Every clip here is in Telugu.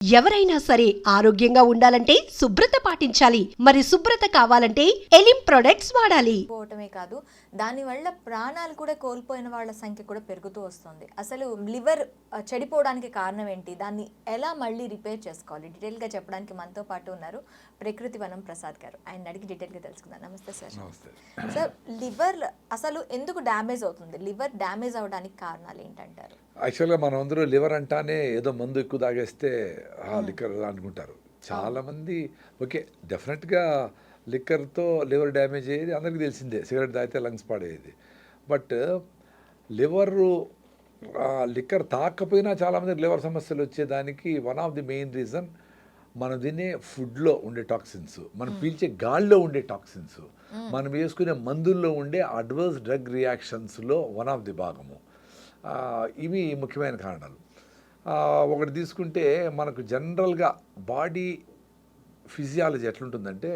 ఎవరైనా సరే ఆరోగ్యంగా ఉండాలంటే శుభ్రత పాటించాలి. మరి శుభ్రత కావాలంటే ఎలిం ప్రొడక్ట్స్ వాడాలి. పోవటమే కాదు, దానివల్ల ప్రాణాలు కూడా కోల్పోయిన వాళ్ళ సంఖ్య కూడా పెరుగుతూ వస్తుంది. అసలు లివర్ చెడిపోవడానికి కారణం ఏంటి, దాన్ని ఎలా మళ్ళీ రిపేర్ చేసుకోవాలి, డీటెయిల్గా చెప్పడానికి మనతో పాటు ఉన్నారు ప్రకృతి వనం ప్రసాద్ గారు. ఆయన అడిగి డీటెయిల్గా తెలుసుకుందాం. నమస్తే సార్. సార్, లివర్ అసలు ఎందుకు డ్యామేజ్ అవుతుంది? లివర్ డ్యామేజ్ అవడానికి కారణాలు ఏంటంటారు? యాక్చువల్గా మనం అందరూ లివర్ అంటానే ఏదో మందు ఎక్కువ తాగేస్తే లిక్కర్ అనుకుంటారు చాలామంది. ఓకే, డెఫినెట్గా లిక్కర్తో లివర్ డ్యామేజ్ అయ్యేది అందరికీ తెలిసిందే, సిగరెట్ తాగితే లంగ్స్ పాడేది. బట్ లిక్కర్ తాకపోయినా చాలామందికి లివర్ సమస్యలు వచ్చేదానికి one of the main reason మనం తినే ఫుడ్లో ఉండే టాక్సిన్స్, మనం పీల్చే గాల్లో ఉండే టాక్సిన్స్, మనం వేసుకునే మందుల్లో ఉండే అడ్వర్స్ డ్రగ్ రియాక్షన్స్లో వన్ ఆఫ్ ది భాగము. ఇవి ముఖ్యమైన కారణాలు. ఒకటి తీసుకుంటే మనకు జనరల్గా బాడీ ఫిజియాలజీ ఎట్లుంటుందంటే,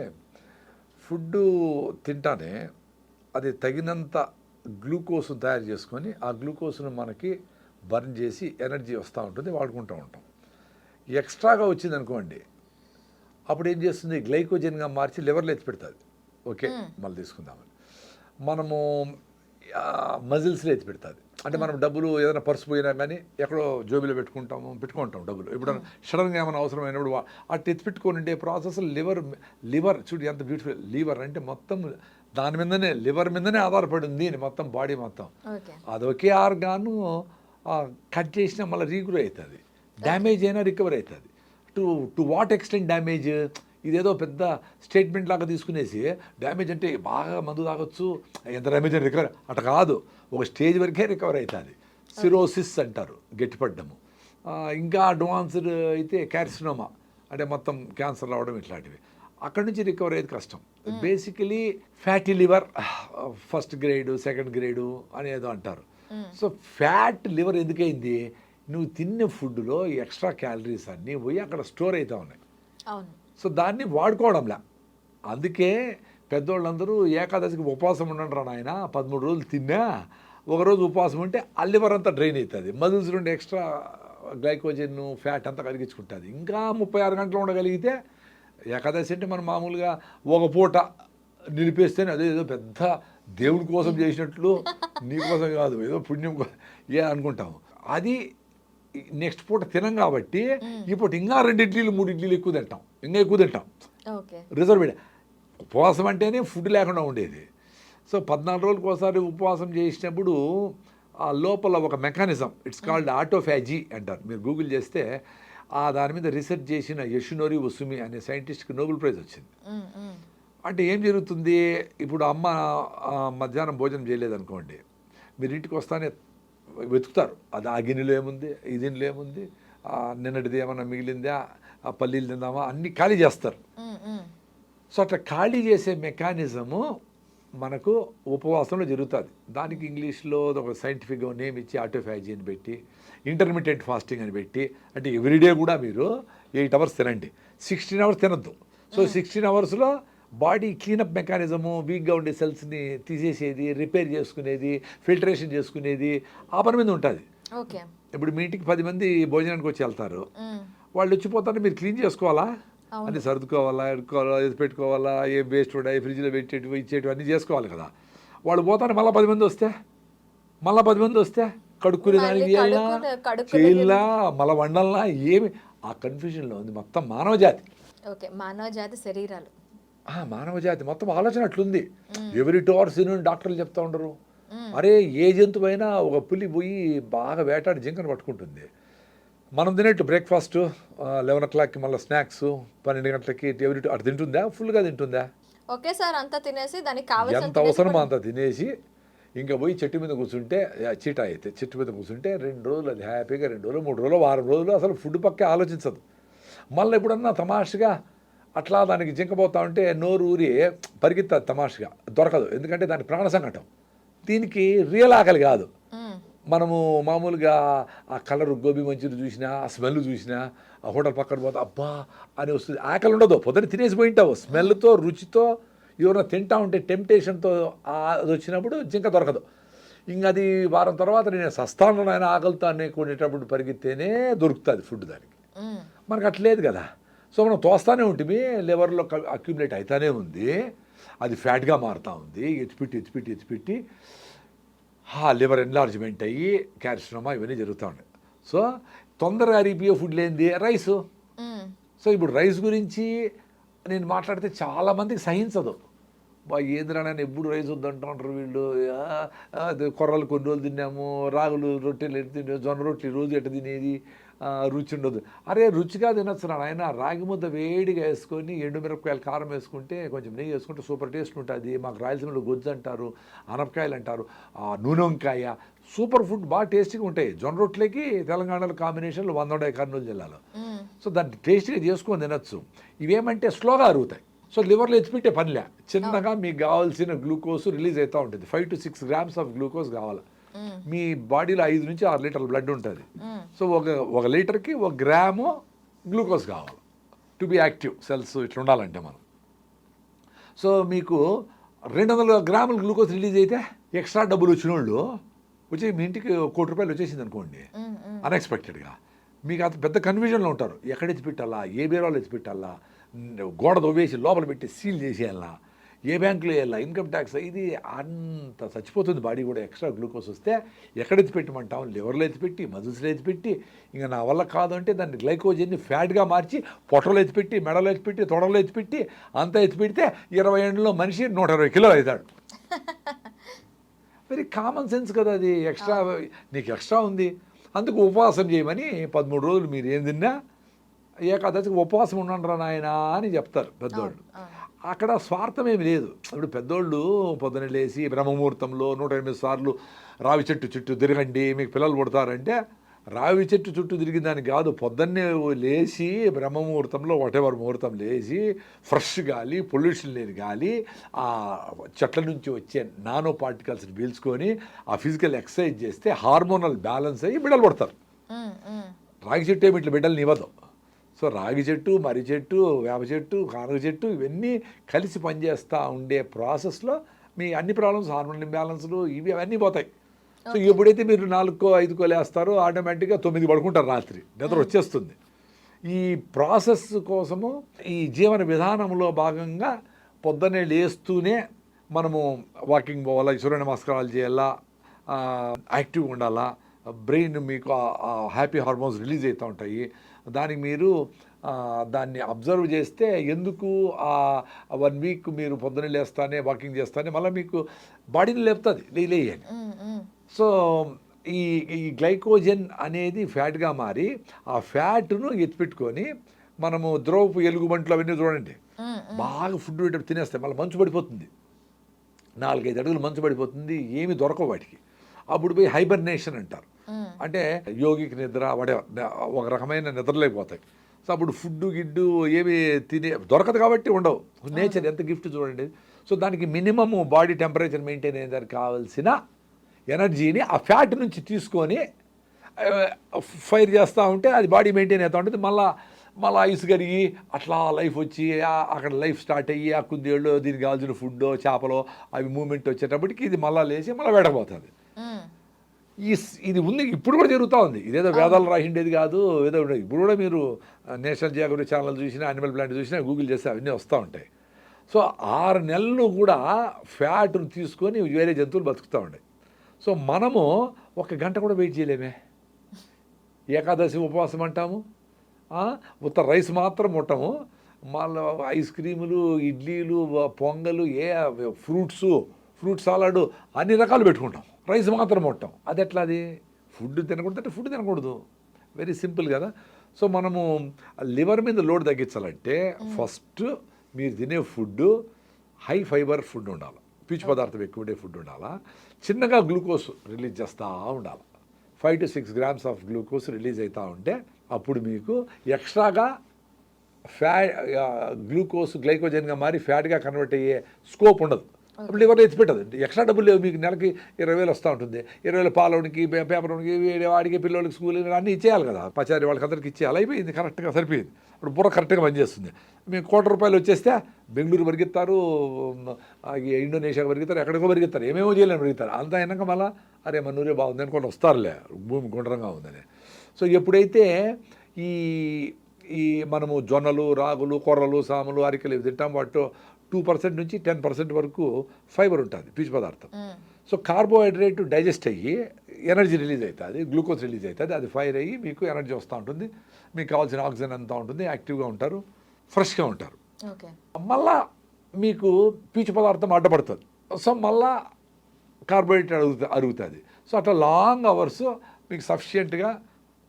ఫుడ్ తింటానే అది తగినంత గ్లూకోజ్ను తయారు చేసుకొని ఆ గ్లూకోజ్ను మనకి బర్న్ చేసి ఎనర్జీ వస్తూ ఉంటుంది, వాడుకుంటూ ఉంటాం. ఎక్స్ట్రాగా వచ్చింది అనుకోండి, అప్పుడు ఏం చేస్తుంది, గ్లైకోజన్గా మార్చి లివర్లో ఎత్తి పెడుతుంది. ఓకే, మళ్ళీ తీసుకుందామని మనము మజిల్స్లో ఎత్తి పెడుతుంది. అంటే మనం డబ్బులు ఏదైనా పర్సు పోయినా కానీ ఎక్కడో జోబీలో పెట్టుకుంటాం డబ్బులు. ఇప్పుడు సడన్గా ఏమైనా అవసరమైనప్పుడు అటు ఎత్తి పెట్టుకొని ఉండే ప్రాసెస్ లివర్ చూడు ఎంత బ్యూటిఫుల్. లివర్ అంటే మొత్తం దాని మీదనే, లివర్ మీదనే ఆధారపడి ఉంది అని మొత్తం బాడీ మొత్తం. అదొకే ఆర్గాను కట్ చేసినా మళ్ళీ రీగ్రో అవుతుంది, డ్యామేజ్ అయినా రికవర్ అవుతుంది. To what extent damage? ఇదేదో పెద్ద స్టేట్మెంట్ లాగా తీసుకునేసి డ్యామేజ్ అంటే బాగా మందు తాగొచ్చు, ఎంత డ్యామేజ్ అని రికవర్ అట్లా కాదు, ఒక స్టేజ్ వరకే రికవర్ అవుతుంది. సిరోసిస్ అంటారు, గట్టిపడ్డము. ఇంకా అడ్వాన్స్డ్ అయితే క్యార్సినోమా అంటే మొత్తం క్యాన్సర్ రావడం, ఇట్లాంటివి. అక్కడి నుంచి రికవర్ అయ్యేది కష్టం. Basically fatty liver first grade, second grade అనేదో అంటారు. సో ఫ్యాట్ లివర్ ఎందుకైంది, నువ్వు తిన్న ఫుడ్లో ఎక్స్ట్రా క్యాలరీస్ అన్నీ పోయి అక్కడ స్టోర్ అవుతూ ఉన్నాయి. సో దాన్ని వాడుకోవడంలా. అందుకే పెద్దోళ్ళందరూ ఏకాదశికి ఉపవాసం ఉండండి రా నాయన, 13 రోజులు తిన్నా, ఒకరోజు ఉపవాసం ఉంటే ఆ లివర్ అంతా డ్రైన్ అవుతుంది, మజిల్స్ నుండి ఎక్స్ట్రా గ్లైకోజన్ ఫ్యాట్ అంతా కరిగించుకుంటుంది. ఇంకా 36 గంటలు ఉండగలిగితే, ఏకాదశి అంటే మనం మామూలుగా ఒక పూట నిలిపేస్తేనే అదేదో పెద్ద దేవుడి కోసం చేసినట్లు, నీ కోసం కాదు, ఏదో పుణ్యం అనుకుంటాము. అది నెక్స్ట్ పూట తినం కాబట్టి ఈ పూట ఇంకా 2 ఇడ్లీలు 3 ఇడ్లీలు ఎక్కువ తింటాం, ఇంకా ఎక్కువ తింటాం. రిజర్వ్ ఉపవాసం అంటేనే ఫుడ్ లేకుండా ఉండేది. సో 14 రోజులకు ఒకసారి ఉపవాసం చేసినప్పుడు ఆ లోపల ఒక మెకానిజం, ఇట్స్ కాల్డ్ ఆటోఫాజీ అంటారు. మీరు గూగుల్ చేస్తే దాని మీద రీసెర్చ్ చేసిన యషునోరి ఉసుమి అనే సైంటిస్ట్కి నోబెల్ ప్రైజ్ వచ్చింది. అంటే ఏం జరుగుతుంది, ఇప్పుడు అమ్మ మధ్యాహ్నం భోజనం చేయలేదనుకోండి, మీరు ఇంటికి వస్తానే వెతుకుతారు, అది ఆ గిన్నెలో ఏముంది, ఈ గిన్నెలో ఏముంది, నిన్నటిది ఏమన్నా మిగిలిందా, ఆ పల్లీలు తిందామా, అన్నీ ఖాళీ చేస్తారు. సో అట్లా ఖాళీ చేసే మెకానిజము మనకు ఉపవాసంలో జరుగుతుంది. దానికి ఇంగ్లీష్లో ఒక సైంటిఫిక్గా నేమ్ ఇచ్చి ఆటోఫాజీ అని పెట్టి, ఇంటర్మీడియట్ ఫాస్టింగ్ అని పెట్టి, అంటే ఎవ్రీడే కూడా మీరు 8 అవర్స్ తినండి, 16 అవర్స్ తినద్దు. సో 16 అవర్స్లో బాడీ క్లీనప్ మెకానిజము, వీక్గా ఉండే సెల్స్ని తీసేసేది, రిపేర్ చేసుకునేది, ఫిల్టరేషన్ చేసుకునేది, ఆ పని మీద ఉంటుంది. ఇప్పుడు మీ ఇంటికి 10 మంది భోజనానికి వచ్చి వెళ్తారు, వాళ్ళు వచ్చిపోతారు, మీరు క్లీన్ చేసుకోవాలా, అన్నీ సర్దుకోవాలా, ఎడుకోవాలా, ఇది పెట్టుకోవాలా, ఏ వేస్ట్ ఉన్నాయి ఫ్రిడ్జ్లో పెట్టేటివి ఇచ్చేటివి అన్నీ చేసుకోవాలి కదా. వాళ్ళు పోతారు, మళ్ళీ 10 మంది వస్తే కడుక్కునే దానికి చేయాలా, మళ్ళీ వండాలన్నా, ఏమి ఆ కన్ఫ్యూజన్లో ఉంది మొత్తం మానవజాతి మొత్తం ఆలోచన అట్లుంది. ఎవరి 2 hours డాక్టర్లు చెప్తా ఉండరు. అరే ఏ జంతువైనా ఒక పులి పోయి బాగా వేటాడి జింకను పట్టుకుంటుంది. మనం తినేట్టు బ్రేక్ఫాస్ట్ 11 o'clockకి, మళ్ళీ స్నాక్స్ 12 గంటలకి, అటు తింటుందా, ఫుల్గా తింటుందా, ఒకేసారి అంతా తినేసి దానికి ఎంత అవసరమో అంత తినేసి ఇంకా పోయి చెట్టు మీద కూర్చుంటే, చీట అయితే చెట్టు మీద కూర్చుంటే 2 రోజులు అది హ్యాపీగా, 2 రోజులు 3 రోజులు వారం రోజులు అసలు ఫుడ్ పక్కే ఆలోచించదు. మళ్ళీ ఎప్పుడన్నా తమాషగా అట్లా దానికి జింకపోతా ఉంటే నోరు ఊరి పరిగెత్తుంది, తమాషగా దొరకదు, ఎందుకంటే దాని ప్రాణ సంకటం. దీనికి రియల్ ఆకలి కాదు. మనము మామూలుగా ఆ కలరు, గోబీ మంచూరి చూసినా, ఆ స్మెల్ చూసినా, ఆ హోటల్ పక్కన పోతే అబ్బా అని వస్తుంది, ఆకలి ఉండదు, పొద్దున్న తినేసి పోయింటావు. స్మెల్తో, రుచితో ఎవరైనా తింటా ఉంటే టెంప్టేషన్తో అది వచ్చినప్పుడు జింక దొరకదు. ఇంక అది వారం తర్వాత నేను సస్తాను ఆయన ఆకలితో అనేకునేటప్పుడు పరిగెత్తేనే దొరుకుతుంది ఫుడ్ దానికి. మనకు అట్లేదు కదా. సో మనం తోస్తానే ఉంటుంది, లివర్లో అక్యుములేట్ అవుతానే ఉంది, అది ఫ్యాట్గా మారుతూ ఉంది, ఎత్తిపెట్టి లివర్ ఎన్లార్జ్మెంట్ అయ్యి క్యాల్షియమా ఇవన్నీ జరుగుతూ ఉన్నాయి. సో తొందరగా అరిగిపోయే ఫుడ్ లేనిది రైసు. సో ఇప్పుడు రైస్ గురించి నేను మాట్లాడితే చాలామందికి సహించదు. ఏంద్రా నేను ఎప్పుడు రైస్ వద్దంటారు వీళ్ళు, కొర్రలు కొన్ని రోజులు తిన్నాము, రాగులు రొట్టెలు ఎట్టు తిన్నాము, జొన్న రొట్టెలు రోజు ఎట్టు తినేది, రుచి ఉండదు. అరే రుచిగా తినొచ్చు ఆయన, రాగి ముద్ద వేడిగా వేసుకొని ఎండుమిరపకాయలు కారం వేసుకుంటే కొంచెం నెయ్యి వేసుకుంటే సూపర్ టేస్ట్ ఉంటుంది. మాకు రాయలసీమలో గొజ్జు అంటారు, అనపకాయలు అంటారు, నూనె వంకాయ సూపర్ ఫుడ్ బాగా టేస్టీగా ఉంటాయి. జొన్న రొట్టెలకి తెలంగాణలో కాంబినేషన్లు 100 ఉన్నాయి కర్నూలు జిల్లాలో. సో దాన్ని టేస్టీగా చేసుకొని తినొచ్చు. ఇవేమంటే స్లోగా అరుగుతాయి. సో లివర్లో ఎత్తిపెట్టే పనిలే, చిన్నగా మీకు కావాల్సిన గ్లూకోజ్ రిలీజ్ అవుతూ ఉంటుంది. 5 to 6 grams ఆఫ్ గ్లూకోజ్ కావాలి. మీ బాడీలో 5 నుంచి 6 లీటర్ల బ్లడ్ ఉంటుంది. సో ఒక లీటర్కి 1 గ్రాము గ్లూకోజ్ కావాలి టు బి యాక్టివ్ సెల్స్ ఇట్లా ఉండాలంటే మనం. సో మీకు 200 గ్రాముల గ్లూకోజ్ రిలీజ్ అయితే ఎక్స్ట్రా డబ్బులు వచ్చిన వాళ్ళు వచ్చి మీ ఇంటికి ₹1,00,00,000 వచ్చేసింది అనుకోండి అన్ఎక్స్పెక్టెడ్గా, మీకు అంత పెద్ద కన్ఫ్యూజన్లో ఉంటారు. ఎక్కడ ఎత్తి పెట్టాలా, ఏ బీరోలో ఎత్తి పెట్టాలా, గోడ దొవ్వేసి లోపల పెట్టి సీల్ చేసేయాలా, ఏ బ్యాంకులో వేయాలా, ఇన్కమ్ ట్యాక్స్, ఇది అంత చచ్చిపోతుంది బాడీ కూడా. ఎక్స్ట్రా గ్లూకోజ్ వస్తే ఎక్కడ ఎత్తి పెట్టమంటాం, లివర్లో ఎత్తిపెట్టి, మజిల్స్లో ఎత్తిపెట్టి, ఇంకా నా వల్ల కాదు అంటే దాన్ని గ్లైకోజన్ని ఫ్యాట్గా మార్చి పొట్టలో ఎత్తిపెట్టి, మెడలో ఎత్తిపెట్టి, తొడలో ఎత్తిపెట్టి, అంతా ఎత్తిపెడితే 20 ఏళ్ళలో మనిషి 120 కిలోలు అవుతాడు. వెరీ కామన్ సెన్స్ కదా అది. ఎక్స్ట్రా నీకు ఎక్స్ట్రా ఉంది, అందుకు ఉపవాసం చేయమని 13 రోజులు మీరు ఏం తిన్నా ఏకాదశికి ఉపవాసం ఉండండిరా నాయన అని చెప్తారు పెద్దోళ్ళు. అక్కడ స్వార్థం ఏమి లేదు. ఇప్పుడు పెద్దోళ్ళు పొద్దున లేచి బ్రహ్మముహూర్తంలో 108 సార్లు రావి చెట్టు చుట్టూ తిరగండి మీకు పిల్లలు పుడతారంటే రావి చెట్టు చుట్టూ తిరిగిన దానికి కాదు. పొద్దున్నే లేచి బ్రహ్మముహూర్తంలో వాటెవర్ ముహూర్తం లేచి ఫ్రెష్ గాలి, పొల్యూషన్ లేని గాలి, ఆ చెట్ల నుంచి వచ్చే నానో పార్టికల్స్ని పీల్చుకొని ఆ ఫిజికల్ ఎక్సర్సైజ్ చేస్తే హార్మోనల్ బ్యాలెన్స్ అయ్యి బిడ్డలు పడతారు. రాగి చెట్టు ఏమి ఇట్లా బిడ్డలు ఇవ్వదు. సో రాగి చెట్టు, మర్రి చెట్టు, వేప చెట్టు, కానుగ చెట్టు ఇవన్నీ కలిసి పనిచేస్తూ ఉండే ప్రాసెస్లో మీ అన్ని ప్రాబ్లమ్స్, హార్మోనల్ ఇంబ్యాలెన్స్లు ఇవి అవన్నీ పోతాయి. సో ఎప్పుడైతే మీరు 4కో 5కో లేస్తారో ఆటోమేటిక్గా 9 పడుకుంటారు, రాత్రి నిద్ర వచ్చేస్తుంది. ఈ ప్రాసెస్ కోసము ఈ జీవన విధానంలో భాగంగా పొద్దున్నే లేస్తూనే మనము వాకింగ్ పోవాలా, సూర్య నమస్కారాలు చేయాలా, యాక్టివ్గా ఉండాలా, బ్రెయిన్ మీకు హ్యాపీ హార్మోన్స్ రిలీజ్ అవుతూ ఉంటాయి. దానికి మీరు దాన్ని అబ్జర్వ్ చేస్తే ఎందుకు 1 వీక్ మీరు పొద్దున్నే లేస్తానే వాకింగ్ చేస్తానే మళ్ళీ మీకు బాడీని లేపుతుంది లేయని. సో ఈ గ్లైకోజన్ అనేది ఫ్యాట్గా మారి ఆ ఫ్యాట్ను ఎత్తిపెట్టుకొని మనము ద్రవపు ఎలుగుబంట్లు అవన్నీ చూడండి బాగా ఫుడ్ పెట్టేటప్పుడు తినేస్తాయి, మళ్ళీ మంచు పడిపోతుంది, 4-5 అడుగులు మంచు పడిపోతుంది, ఏమి దొరకవు వాటికి. అప్పుడు పోయి హైబర్నేషన్ అంటారు, అంటే యోగిక్ నిద్ర ఒక రకమైన నిద్రలేకపోతాయి. సో అప్పుడు ఫుడ్ గిడ్డు ఏమి దొరకదు కాబట్టి ఉండవు. నేచర్ ఎంత గిఫ్ట్ చూడండి. సో దానికి మినిమము బాడీ టెంపరేచర్ మెయింటైన్ అయ్యేదానికి కావాల్సిన ఎనర్జీని ఆ ఫ్యాట్ నుంచి తీసుకొని ఫైర్ చేస్తూ ఉంటే అది బాడీ మెయింటైన్ అవుతూ ఉంటుంది. మళ్ళీ ఐస్ కరిగి అట్లా లైఫ్ వచ్చి అక్కడ లైఫ్ స్టార్ట్ అయ్యి ఆ కుందేళ్ళు దీనికి కావాల్సిన ఫుడ్ చేపలో అవి మూమెంట్ వచ్చేటప్పటికి ఇది మళ్ళీ లేచి మళ్ళీ వేడకపోతుంది. ఇది ఉంది, ఇప్పుడు కూడా జరుగుతూ ఉంది. ఇదేదో వేదాలు రాసిండేది కాదు, ఏదో ఇప్పుడు కూడా మీరు నేషనల్ జియోగ్రఫీ ఛానల్ చూసినా, యానిమల్ ప్లానెట్ చూసినా, గూగుల్ చేస్తే అవన్నీ వస్తూ ఉంటాయి. సో 6 నెలలు కూడా ఫ్యాట్ను తీసుకొని వేరే జంతువులు బతుకుతూ ఉన్నాయి. సో మనము 1 గంట కూడా వెయిట్ చేయలేమే. ఏకాదశి ఉపవాసం అంటాము, ఉత్త రైస్ మాత్రం ముట్టము, మళ్ళీ ఐస్ క్రీములు, ఇడ్లీలు, పొంగలు, ఫ్రూట్ సాలాడు అన్ని రకాలు పెట్టుకుంటాం, రైస్ మాత్రం ముట్టాం. అది ఎట్లా? అది ఫుడ్ తినకూడదు అంటే ఫుడ్ తినకూడదు, వెరీ సింపుల్ కదా. సో మనము లివర్ మీద లోడ్ తగ్గించాలంటే ఫస్ట్ మీరు తినే ఫుడ్ హై ఫైబర్ ఫుడ్ ఉండాలి, పీచు పదార్థం ఎక్కువ ఉండే ఫుడ్ ఉండాలా, చిన్నగా గ్లూకోజ్ రిలీజ్ చేస్తూ ఉండాలి. 5 to 6 grams of glucose release అవుతూ ఉంటే అప్పుడు మీకు ఎక్స్ట్రాగా గ్లూకోజ్ గ్లైకోజన్గా మారి ఫ్యాట్గా కన్వర్ట్ అయ్యే స్కోప్ ఉండదు. అప్పుడు లివర్లో ఎత్తిపెట్టదు. ఎక్స్ట్రా డబ్బులు లేవు మీకు, నెలకి 20,000 వస్తూ ఉంటుంది. 20,000 పాలవనికి, పేపర్కి, వాడికి, పిల్లలకి, స్కూల్ అన్నీ ఇచ్చేయాలి కదా, పచారి వాళ్ళకి అందరికి ఇచ్చేయాలి. అయిపోయింది, కరెక్ట్గా సరిపోయింది. ఇప్పుడు బుర్ర కరెక్ట్గా పనిచేస్తుంది. మీకు ₹1,00,00,000 వచ్చేస్తే బెంగళూరు పరిగెత్తారు, ఇండోనేషియా పరిగెత్తారు, ఎక్కడికో పరిగెత్తారు, ఏమేమో చేయలేని పరిగెత్తారు. అంతా అయినాక మళ్ళీ అరే మనూరే బాగుంది అనుకోండి వస్తారులే, భూమి గుండ్రంగా ఉందని. సో ఎప్పుడైతే ఈ ఈ మనము జొన్నలు, రాగులు, కొర్రలు, సాములు, అరికెలు ఇవి తింటాం. వాటిలో 2% నుంచి 10% వరకు ఫైబర్ ఉంటుంది, పీచు పదార్థం. సో కార్బోహైడ్రేట్ డైజెస్ట్ అయ్యి ఎనర్జీ రిలీజ్ అవుతుంది, గ్లూకోజ్ రిలీజ్ అవుతుంది, అది ఫైర్ అయ్యి మీకు ఎనర్జీ వస్తూ ఉంటుంది, మీకు కావాల్సిన ఆక్సిజన్ అంతా ఉంటుంది, యాక్టివ్గా ఉంటారు, ఫ్రెష్గా ఉంటారు. ఓకే. మళ్ళా మీకు పీచు పదార్థం అడ్డపడుతుంది, సో మళ్ళా కార్బోహైడ్రేట్ అరుగుతుంది. సో అట్లా లాంగ్ అవర్స్ మీకు సఫిషియెంట్గా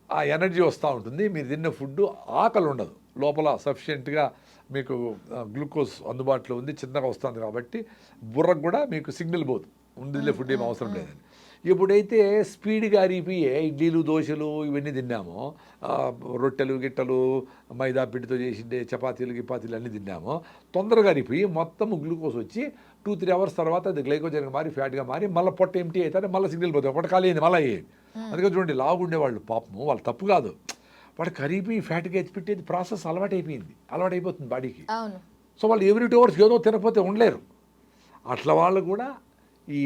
ఆ ఎనర్జీ వస్తూ ఉంటుంది. మీరు తిన్న ఫుడ్ ఆకలి ఉండదు, లోపల సఫిషియెంట్గా మీకు గ్లూకోజ్ అందుబాటులో ఉంది, చిన్నగా వస్తుంది కాబట్టి బుర్రకు కూడా మీకు సిగ్నల్ పోదు, ఉండిలే ఫుడ్ ఏం అవసరం లేదని. ఎప్పుడైతే స్పీడ్గా అరిగిపోయే ఇడ్లీలు, దోశలు ఇవన్నీ తిన్నామో, రొట్టెలు గిట్టలు, మైదా పిండితో చేసిండే చపాతీలు గిపాతీలు అన్నీ తిన్నామో, తొందరగా అరిగిపోయి మొత్తం గ్లూకోజ్ వచ్చి 2-3 అవర్స్ తర్వాత అది గ్లైకోజన్గా మారి ఫ్యాట్గా మారి మళ్ళీ పొట్ట ఎంటీ అవుతుంది, మళ్ళీ సిగ్నల్ పోతుంది, ఒకటి ఖాళీ అయింది మళ్ళీ అయ్యేది. అందుకే చూడండి లాగుండేవాళ్ళు పాపము, వాళ్ళు తప్పు కాదు, వాడు కరిగిపోయి ఫ్యాట్గా ఎత్తిపెట్టేది ప్రాసెస్ అలవాటైపోతుంది బాడీకి. సో వాళ్ళు ఎవ్రీ 2 అవర్స్ ఏదో తినకపోతే ఉండలేరు. అట్లా వాళ్ళు కూడా ఈ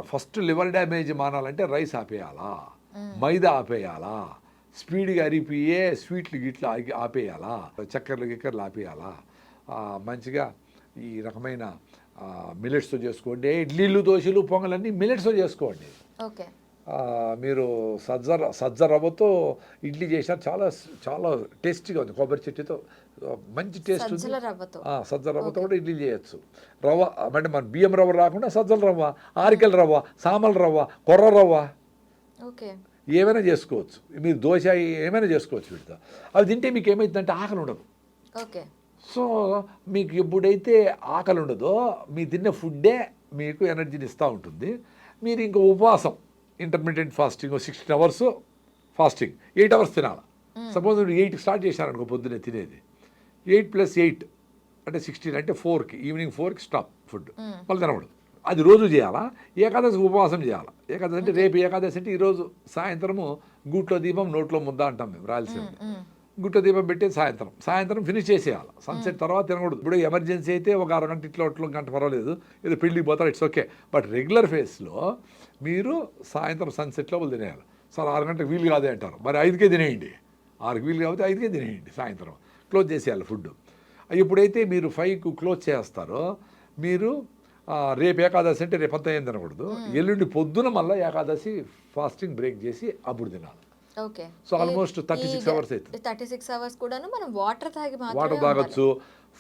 ఫస్ట్ లివర్ డ్యామేజ్ మానాలంటే రైస్ ఆపేయాలా, మైదా ఆపేయాలా, స్పీడ్గా అరిగిపోయే స్వీట్లు గిట్లు ఆపేయాలా, చక్కెరలు ఆపేయాలా, మంచిగా ఈ రకమైన మిల్లెట్స్తో చేసుకోండి. ఇడ్లీలు, దోశలు, పొంగలన్నీ మిల్లెట్స్తో చేసుకోండి. ఓకే. మీరు సజ్జ రవ్వతో ఇడ్లీ చేసినా చాలా చాలా టేస్టీగా ఉంది, కొబ్బరి చెట్టుతో మంచి టేస్ట్ ఉంది. సజ్జల రవ్వతో కూడా ఇడ్లీ చేయొచ్చు. రవ్వ అంటే మన బియ్యం రవ్వ రాకుండా సజ్జల రవ్వ, ఆరికల రవ్వ, సామల రవ్వ, కొర్ర రవ్వ, ఏమైనా చేసుకోవచ్చు. మీరు దోశ ఏమైనా చేసుకోవచ్చు వీటితో. అవి తింటే మీకు ఏమవుతుందంటే ఆకలి ఉండదు. సో మీకు ఎప్పుడైతే ఆకలి ఉండదో మీ తిన్న ఫుడ్డే మీకు ఎనర్జీని ఇస్తూ ఉంటుంది. మీరు ఇంకా ఉపవాసం intermediate fasting 16 hours fasting, 8 hours తినాలి. సపోజ్ మీరు 8కి స్టార్ట్ చేశారనుకో పొద్దున్నే తినేది, 8 + 8 అంటే 16, అంటే 4కి ఈవినింగ్ 4కి స్టాప్ ఫుడ్, మళ్ళీ తినకూడదు. అది రోజు చేయాలా. ఏకాదశి ఉపవాసం చేయాలా. ఏకాదశి అంటే రేపు ఏకాదశి అంటే ఈరోజు సాయంత్రము గూట్లో దీపం నోట్లో ముద్ద అంటాం మేము రాయలసీమ. గుట్ట దీపం పెట్టి సాయంత్రం ఫినిష్ చేసేయాలి. సన్సెట్ తర్వాత తినకూడదు. ఇప్పుడు ఎమర్జెన్సీ అయితే ఒక అరగంట ఇట్లా గంట పర్వాలేదు, ఏదో పెళ్ళికి పోతారు, ఇట్స్ ఓకే. బట్ రెగ్యులర్ ఫేస్లో మీరు సాయంత్రం సన్సెట్లో వాళ్ళు తినేయాలి. సార్ 6 గంటలకు వీలు కాదే అంటారు, మరి 5కే తినేయండి. 6కి వీలు కాబట్టి 5కే తినేయండి. సాయంత్రం క్లోజ్ చేసేయాలి ఫుడ్. ఎప్పుడైతే మీరు 5కు క్లోజ్ చేస్తారో మీరు రేపు ఏకాదశి అంటే రేపంతా ఏం తినకూడదు. ఎల్లుండి పొద్దున మళ్ళీ ఏకాదశి ఫాస్టింగ్ బ్రేక్ చేసి అప్పుడు తినాలి. సో ఆల్మోస్ట్ 36 అవర్స్ అవుతుంది. 36 అవర్స్ కూడాను మనం వాటర్ తాగొచ్చు.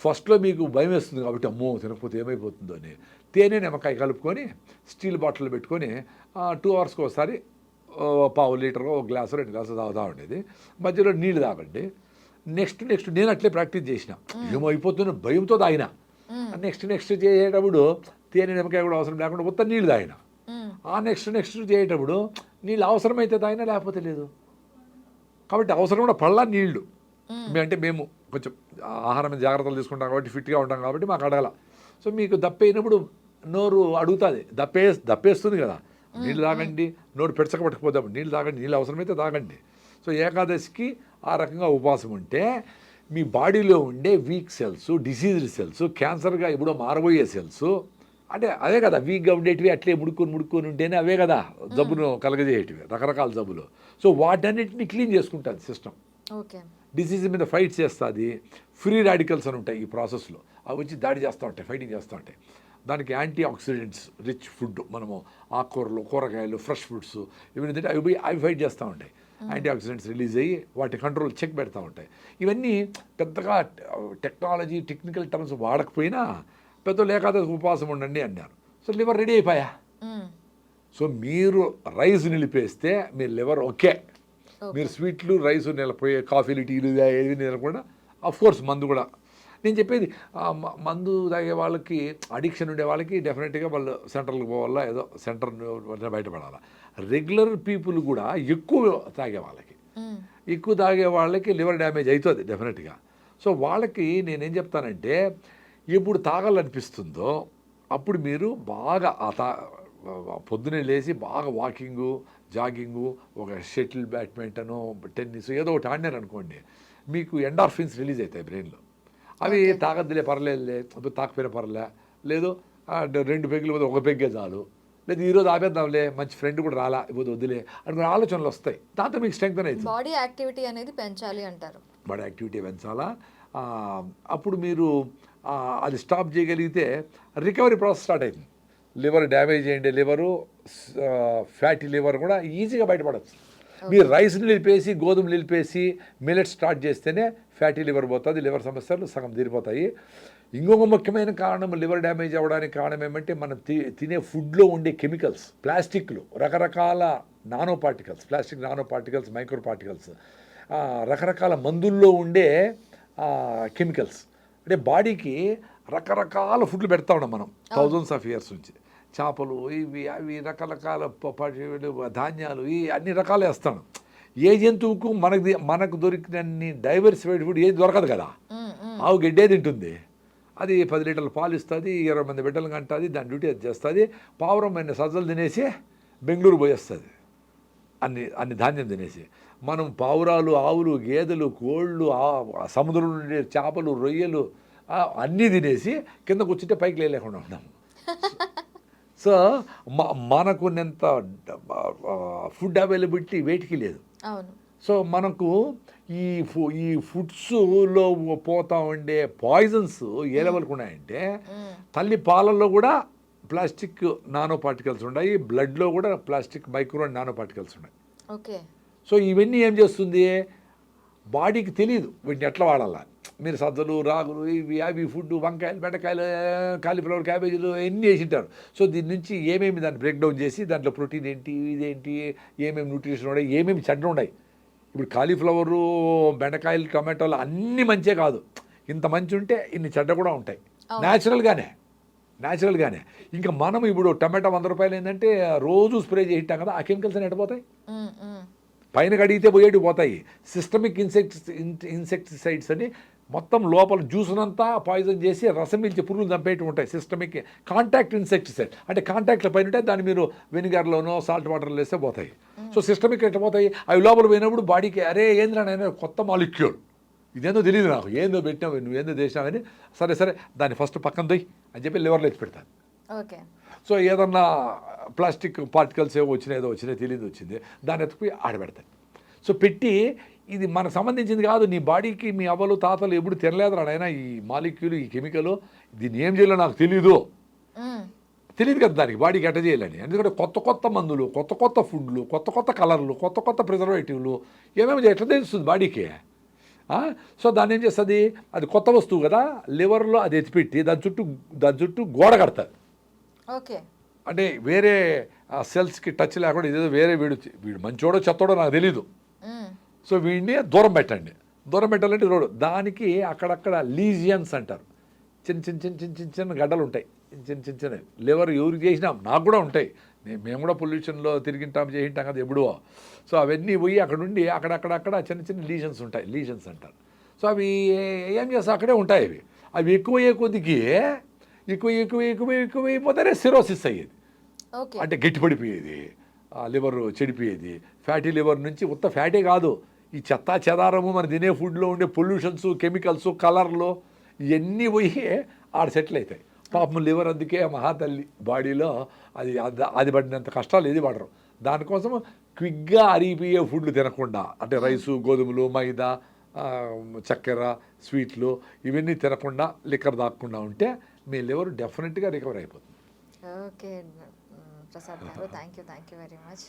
ఫస్ట్లో మీకు భయం వేస్తుంది కాబట్టి అమ్మో తినకపోతే ఏమైపోతుందో అని తేనె నిమ్మకాయ కలుపుకొని స్టీల్ బాటిల్ పెట్టుకొని 2 అవర్స్కి ఒకసారి 1/2 లీటర్, 1 గ్లాసు 2 గ్లాసులు తాగుతూ ఉండేది. మధ్యలో నీళ్ళు తాగండి. నెక్స్ట్ నేను అట్లే ప్రాక్టీస్ చేసిన, ఏమైపోతున్న భయంతో తాగిన. నెక్స్ట్ చేసేటప్పుడు తేనె నిమ్మకాయ కూడా అవసరం లేకుండా మొత్తం నీళ్ళు తాగిన. నెక్స్ట్ చేసేటప్పుడు నీళ్ళు అవసరమైతే తాగినా, లేకపోతే లేదు. కాబట్టి అవసరం కూడా పళ్ళ నీళ్లు. మేము కొంచెం ఆహారం జాగ్రత్తలు తీసుకుంటాం కాబట్టి ఫిట్గా ఉంటాం కాబట్టి మాకు అడగల. సో మీకు దప్పైనప్పుడు నోరు అడుగుతుంది, దప్పేస్తుంది కదా, నీళ్ళు తాగండి. నోరు పెడచకపట్టకపోతే నీళ్ళు తాగండి, నీళ్ళు అవసరమైతే తాగండి. సో ఏకాదశికి ఆ రకంగా ఉపవాసం ఉంటే మీ బాడీలో ఉండే వీక్ సెల్స్, డిసీజ్డ్ సెల్స్, క్యాన్సర్గా ఎప్పుడో మారబోయే సెల్స్, అంటే అదే కదా వీక్గా ఉండేటివి, అట్లే ముడుకొని ఉంటేనే అవే కదా జబ్బును కలగజేయటివి, రకరకాల జబ్బులు. సో వాటన్నిటిని క్లీన్ చేసుకుంటుంది సిస్టమ్. డిసీజ్ మీద ఫైట్ చేస్తుంది. ఫ్రీ రాడికల్స్ అని ఉంటాయి ఈ ప్రాసెస్లో, అవి వచ్చి దాడి చేస్తూ ఉంటాయి, ఫైటింగ్ చేస్తూ ఉంటాయి. దానికి యాంటీ ఆక్సిడెంట్స్ రిచ్ ఫుడ్, మనము ఆకుకూరలు, కూరగాయలు, ఫ్రెష్ ఫుడ్స్ ఇవన్నీ తింటే అవి ఫైట్ చేస్తూ ఉంటాయి. యాంటీ ఆక్సిడెంట్స్ రిలీజ్ అయ్యి వాటి కంట్రోల్ చెక్ పెడతా ఉంటాయి. ఇవన్నీ పెద్దగా టెక్నాలజీ, టెక్నికల్ టర్మ్స్ వాడకపోయినా పెద్దలు ఏకాదశి ఉపవాసం ఉండండి అన్నారు. సో లివర్ రెడీ అయిపోయా. సో మీరు రైస్ నిలిపేస్తే మీ లివర్ ఓకే. మీరు స్వీట్లు, రైస్ నిలిపోయే, కాఫీలు, టీలు ఏవి నిలకుండా కోర్స్ మందు కూడా. నేను చెప్పేది మందు తాగే వాళ్ళకి, అడిక్షన్ ఉండే వాళ్ళకి డెఫినెట్గా వాళ్ళు సెంటర్లకు పోవాలా, ఏదో సెంటర్ బయటపడాలా. రెగ్యులర్ పీపుల్ కూడా ఎక్కువ తాగే వాళ్ళకి లివర్ డ్యామేజ్ అవుతుంది డెఫినెట్గా. సో వాళ్ళకి నేనేం చెప్తానంటే, ఎప్పుడు తాగాలనిపిస్తుందో అప్పుడు మీరు బాగా పొద్దునే లేచి బాగా వాకింగు, జాగింగు, ఒక షటిల్, బ్యాడ్మింటను, టెన్నిస్ ఏదో ఒకటి ఆడినారు అనుకోండి, మీకు ఎండార్ఫిన్స్ రిలీజ్ అవుతాయి బ్రెయిన్లో. అవి తాగద్దులే పర్లేదులే, తాకపోయినా పర్లే, లేదు 2 పెగ్గులు పోతే 1 పెగ్గే చాలు, లేదు ఈరోజు ఆపేద్దాంలే, మంచి ఫ్రెండ్ కూడా రాలా ఇప్పుడు వద్దులే అనుకునే ఆలోచనలు వస్తాయి. దాంతో మీకు స్ట్రెంగ్త్ అనేది, బాడీ యాక్టివిటీ అనేది పెంచాలి అంటారు. బాడీ యాక్టివిటీ పెంచాలా. అప్పుడు మీరు అది స్టాప్ చేయగలిగితే రికవరీ ప్రాసెస్ స్టార్ట్ అయింది. లివర్ డ్యామేజ్ అయ్యిండే లివరు, ఫ్యాటీ లివర్ కూడా ఈజీగా బయటపడచ్చు. మీరు రైస్ నిలిపేసి గోధుమ నిలిపేసి మిల్లెట్ స్టార్ట్ చేస్తేనే ఫ్యాటీ లివర్ పోతుంది, లివర్ సమస్యలు సగం తీరిపోతాయి. ఇంకొక ముఖ్యమైన కారణం లివర్ డ్యామేజ్ అవ్వడానికి కారణం ఏమంటే మనం తినే ఫుడ్లో ఉండే కెమికల్స్, ప్లాస్టిక్లు, రకరకాల nano particles, plastic nano particles, micro particles, రకరకాల మందుల్లో ఉండే కెమికల్స్. అంటే బాడీకి రకరకాల ఫుడ్లు పెడతా ఉన్నాం మనం థౌజండ్స్ ఆఫ్ ఇయర్స్ నుంచి. చేపలు, ఇవి అవి రకరకాల ధాన్యాలు, ఈ అన్ని రకాలు వేస్తాను. ఏ జంతువుకు మనకు దొరికినన్ని డైవర్సిఫైడ్ ఫుడ్ ఏది దొరకదు కదా. ఆవు గడ్డే తింటుంది, అది 10 లీటర్ల పాలు ఇస్తుంది, 20 మంది బిడ్డలు కంటుంది, దాని డ్యూటీ అది చేస్తుంది. పావురమైన సజ్జలు తినేసి బెంగళూరు పోయేస్తుంది అన్ని ధాన్యం తినేసి. మనం పావురాలు, ఆవులు, గేదెలు, కోళ్ళు, సముద్రంలో ఉండే చేపలు, రొయ్యలు అన్నీ తినేసి కింద కూర్చుంటే పైకి లేకుండా ఉన్నాము. సో మనకున్నంత ఫుడ్ అవైలబిలిటీ వేటికి లేదు. సో మనకు ఈ ఫుడ్స్లో పోతా ఉండే పాయిజన్స్ ఏ లెవెల్కి ఉన్నాయంటే, తల్లి పాలల్లో కూడా ప్లాస్టిక్ నానో పార్టికల్స్ ఉన్నాయి, బ్లడ్లో కూడా ప్లాస్టిక్ మైక్రో నానో పార్టికల్స్ ఉన్నాయి. ఓకే. సో ఇవన్నీ ఏం చేస్తుంది, బాడీకి తెలియదు వీటిని ఎట్లా వాడాలా. మీరు సజ్జలు, రాగులు, ఇవి అవి ఫుడ్, వంకాయలు, బెండకాయలు, కాలీఫ్లవర్, క్యాబేజీలు ఎన్ని వేసింటారు. సో దీని నుంచి ఏమేమి దాన్ని బ్రేక్ డౌన్ చేసి దాంట్లో ప్రోటీన్ ఏంటి, ఇదేంటి, ఏమేమి న్యూట్రిషన్ ఉన్నాయి, ఏమేమి చెడ్డ ఉన్నాయి. ఇప్పుడు కాలీఫ్లవరు, బెండకాయలు, టమాటోలు అన్నీ మంచే కాదు, ఇంత మంచి ఉంటే ఇన్ని చెడ్డ కూడా ఉంటాయి న్యాచురల్గానే. ఇంకా మనం ఇప్పుడు టమాటా 100 రూపాయలు ఏంటంటే రోజు స్ప్రే చేయిస్తాం కదా, ఆ కెమికల్స్ అని ఎట్టపోతాయి, పైన కడిగితే పోయేటి పోతాయి. సిస్టమిక్ ఇన్సెక్టిసైడ్స్ అని మొత్తం లోపల జ్యూస్నంతా పాయిజన్ చేసి రసం పీల్చి పురుగులు చంపేటి ఉంటాయి. సిస్టమిక్ కాంటాక్ట్ ఇన్సెక్టిసైడ్ అంటే కాంటాక్ట్లో పైన ఉంటే దాన్ని మీరు వెనిగర్లోనో సాల్ట్ వాటర్లో వేస్తే పోతాయి. సో సిస్టమిక్ ఎట్లా పోతాయి, అవి లోపల పోయినప్పుడు బాడీకి అరే ఏంద్రా కొత్త మాలిక్యూల్, ఇదేందో తెలియదు నాకు, ఏందో పెట్టినావు నువ్వేందో చేసినావని, సరే దాన్ని ఫస్ట్ పక్కన దొయ్యి అని చెప్పి లివర్లో ఎత్తి పెడతాను. ఓకే. సో ఏదన్నా ప్లాస్టిక్ పార్టికల్స్ ఏదో వచ్చినాయి తెలియదు వచ్చింది, దాన్ని ఎత్తుకుపోయి ఆడబెడతాయి. సో పెట్టి ఇది మనకు సంబంధించింది కాదు, నీ బాడీకి మీ అవ్వలు తాతలు ఎప్పుడు తినలేదురా నాయన ఈ మాలిక్యూల్, ఈ కెమికల్, దీన్ని ఏం చేయాలో నాకు తెలియదు కదా దానికి, బాడీకి ఎట్ట చేయాలని. ఎందుకంటే కొత్త మందులు, కొత్త ఫుడ్లు, కొత్త కలర్లు, కొత్త ప్రిజర్వేటివ్లు ఏమేమి ఎట్లా తెలుస్తుంది బాడీకి. సో దాన్ని ఏం చేస్తుంది, అది కొత్త వస్తువు కదా, లివర్లో అది ఎత్తిపెట్టి దాని చుట్టూ గోడ కడతాది. ఓకే. అంటే వేరే సెల్స్కి టచ్ లేకుండా ఇదేదో వేరే వీడు మంచోడో చెత్తోడో నాకు తెలీదు. సో వీడిని దూరం పెట్టాలంటే రోడ్డు, దానికి అక్కడక్కడ లీజియన్స్ అంటారు, చిన్న గడ్డలు ఉంటాయి, చిన్న లివర్ ఎవరికి చేసినాం నాకు కూడా ఉంటాయి, మేము కూడా పొల్యూషన్లో తిరిగింటాం చేయింటాం కదా ఎప్పుడో. సో అవన్నీ పోయి అక్కడ ఉండి అక్కడక్కడ చిన్న లీజన్స్ ఉంటాయి, లీజన్స్ అంటారు. సో అవి ఏం చేస్తాం అక్కడే ఉంటాయి. అవి ఎక్కువయ్యే కొద్దికి ఎక్కువైపోతేనే సిరోసిస్ అయ్యేది, అంటే గట్టిపడిపోయేది, లివర్ చెడిపోయేది. ఫ్యాటీ లివర్ నుంచి ఉత్త ఫ్యాటే కాదు, ఈ చెదారము మన తినే ఫుడ్లో ఉండే పొల్యూషన్స్, కెమికల్స్, కలర్లు ఇవన్నీ పోయి ఆడ సెటిల్ అవుతాయి. పాపం లివర్ అందుకే మహాతల్లి బాడీలో అది పడినంత కష్టాలు ఏది పడరు. దానికోసం క్విక్గా అరిగిపోయే ఫుడ్లు తినకుండా, అంటే రైసు, గోధుమలు, మైదా, చక్కెర, స్వీట్లు ఇవన్నీ తినకుండా లిక్కర్ దాక్కుండా ఉంటే మీ లివర్ డెఫినెట్గా రికవర్ అయిపోతుంది. ఓకే ప్రసాద్ గారు, థ్యాంక్ యూ వెరీ మచ్.